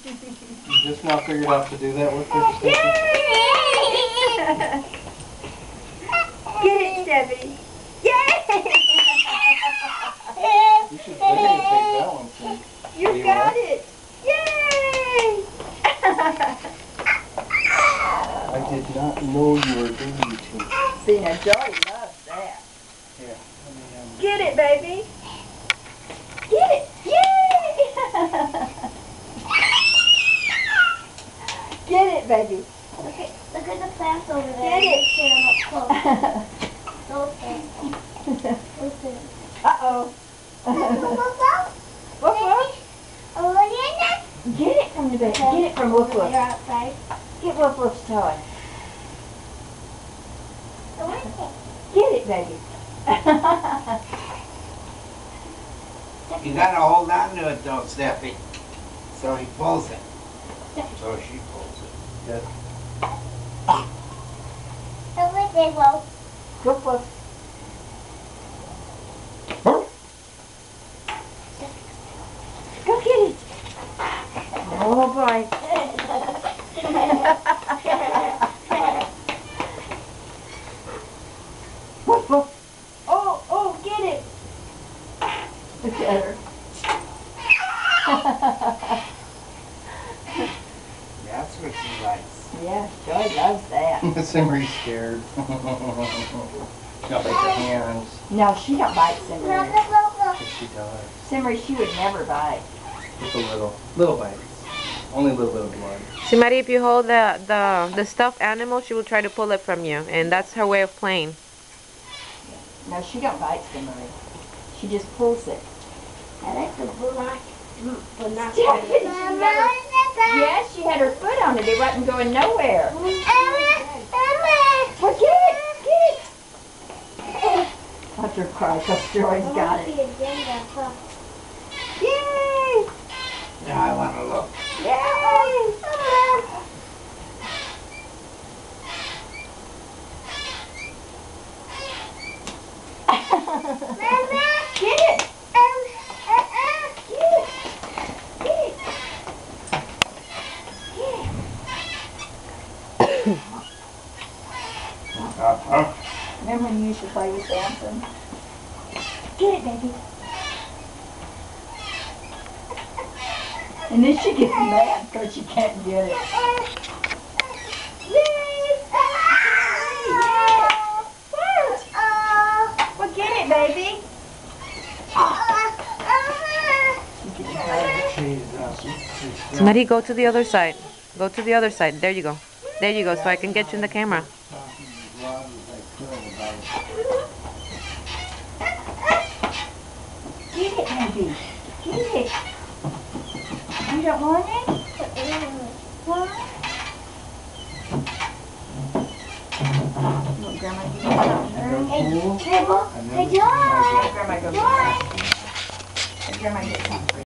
You just now figured out to do that with her, Steffi? Get it, Steffi. Yay! You should videotape that one, Sam. You got it. Yay! I did not know you were going to. See, now Joey loves that. Yeah. Get it, baby. Get it. Yay! Get it, baby. Look at the plants over there. Get it. See them up close. Those things. Uh-oh. Woof woof. Get it from the baby. Get it from Woof Woof. They're outside. Get Woof Woof's toy. Get it, baby. You gotta hold on to it though, Steffi. So he pulls it. So she pulls it. Good. Woof Woof. Go get it. Oh boy. Woof woof. Oh, get it. Look at her. That's what she likes. Yeah, Joy loves that. Simri's scared. Got like her hands. No, she don't bite Simri. Yes, she does. Simri, she would never bite. Just a little bites. Only a little bit of blood. See, Maddie, if you hold the stuffed animal, she will try to pull it from you, and that's her way of playing. No, she don't bite Simri. She just pulls it. I like the black. Yes, she had her foot on it. It wasn't going nowhere. Well, get it. Let her cry because Joy's got it. Yay! Now I want to look. Yay! Get it! Remember when you used to play with Samson? Get it, baby. And then she gets mad because she can't get it. Yay! Well, get it, baby. So, Maddie, go to the other side. Go to the other side. There you go. There you go, so I can get you in the camera. Get it, baby. Get it. You don't want it? What? Look, Grandma, you can Hey, Joy. Grandma, go get it. Grandma, get something.